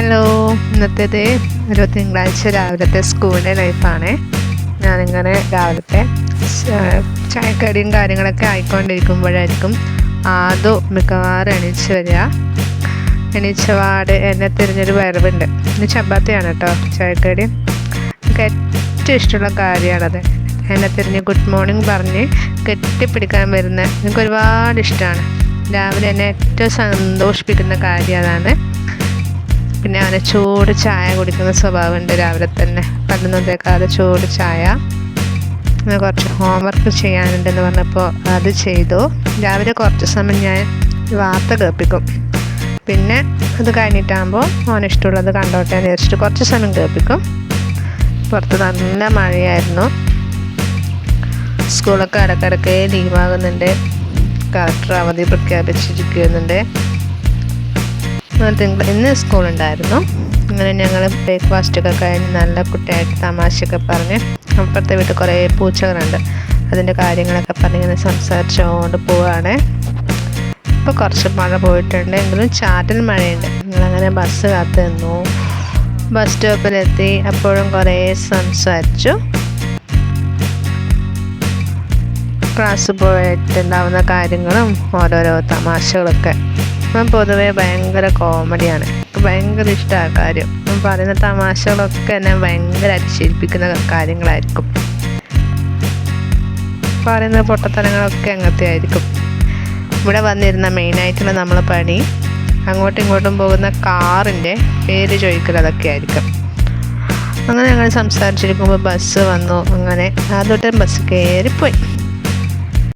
Hello, ഇന്നത്തേത് ഒരു തിങ്കളാഴ്ച രാവിലത്തെ സ്കൂളിൻ്റെ ലൈഫാണ്. ഞാനിങ്ങനെ രാവിലത്തെ ചായക്കടിയും കാര്യങ്ങളൊക്കെ ആയിക്കൊണ്ടിരിക്കുമ്പോഴായിരിക്കും മിക്കവാറും എണീച്ച് വരിക. എണീച്ചപാട് എന്നെ തിരിഞ്ഞൊരു വരവുണ്ട്. ഇന്ന് ചപ്പാത്തിയാണ് കേട്ടോ ചായക്കടി. എനിക്ക് ഏറ്റവും ഇഷ്ടമുള്ള കാര്യമാണത്. എന്നെ തിരിഞ്ഞ് ഗുഡ് മോർണിംഗ് പറഞ്ഞ് കെട്ടിപ്പിടിക്കാൻ വരുന്ന എനിക്ക് ഒരുപാട് ഇഷ്ടമാണ്. രാവിലെ എന്നെ ഏറ്റവും സന്തോഷിപ്പിക്കുന്ന കാര്യം അതാണ്. പിന്നെ അവനെ ചൂട് ചായ കുടിക്കുന്ന സ്വഭാവമുണ്ട്. രാവിലെ തന്നെ പല്ലൊന്നും തേക്കാതെ ചൂട് ചായ. അങ്ങനെ കുറച്ച് ഹോംവർക്ക് ചെയ്യാനുണ്ടെന്ന് പറഞ്ഞപ്പോൾ അത് ചെയ്തു. രാവിലെ കുറച്ച് സമയം ഞാൻ വാർത്ത കേൾപ്പിക്കും. പിന്നെ അത് കഴിഞ്ഞിട്ടാകുമ്പോൾ അവനിഷ്ടമുള്ളത് കണ്ടോട്ടെ എന്ന് വിചാരിച്ചിട്ട് കുറച്ച് സമയം കേൾപ്പിക്കും. പുറത്ത് നല്ല മഴയായിരുന്നു. സ്കൂളൊക്കെ ഇടയ്ക്കിടയ്ക്ക് ലീവാകുന്നുണ്ട്. കളക്ടർ അവധി പ്രഖ്യാപിച്ചിരിക്കുന്നുണ്ട്. ഇന്ന് സ്കൂളുണ്ടായിരുന്നു. അങ്ങനെ ഞങ്ങൾ ബ്രേക്ക്ഫാസ്റ്റൊക്കെ കഴിഞ്ഞ് നല്ല കുട്ടിയായിട്ട് തമാശയൊക്കെ പറഞ്ഞ് അപ്പുറത്തെ വീട്ടിൽ കുറേ പൂച്ചകളുണ്ട്. അതിൻ്റെ കാര്യങ്ങളൊക്കെ പറഞ്ഞിങ്ങനെ സംസാരിച്ചുകൊണ്ട് പോവുകയാണ്. ഇപ്പോൾ കുറച്ച് മഴ പോയിട്ടുണ്ട്, എങ്കിലും ചാറ്റൽ മഴയുണ്ട്. ഞങ്ങളങ്ങനെ ബസ് കാത്തു നിന്നു. ബസ് സ്റ്റോപ്പിലെത്തി. അപ്പോഴും കുറേ സംസാരിച്ചു. ക്ലാസ് പോയിട്ടുണ്ടാവുന്ന കാര്യങ്ങളും ഓരോരോ തമാശകളൊക്കെ. ഞാൻ പൊതുവേ ഭയങ്കര കോമഡിയാണ്. എനിക്ക് ഭയങ്കര ഇഷ്ടമാണ് കാര്യം. ഞാൻ പറയുന്ന തമാശകളൊക്കെ എന്നെ ഭയങ്കര ചിരിപ്പിക്കുന്ന കാര്യങ്ങളായിരിക്കും. പറയുന്ന പൊട്ടത്തരങ്ങളൊക്കെ അങ്ങനത്തെ ആയിരിക്കും. ഇവിടെ വന്നിരുന്ന മെയിനായിട്ടുള്ള നമ്മളെ പണി അങ്ങോട്ടും ഇങ്ങോട്ടും പോകുന്ന കാറിൻ്റെ പേര് ചോദിക്കൽ അതൊക്കെ ആയിരിക്കും. അങ്ങനെ ഞങ്ങൾ സംസാരിച്ചിരിക്കുമ്പോൾ ബസ് വന്നു. അങ്ങനെ അതൊട്ട് ബസ് കയറിപ്പോയി.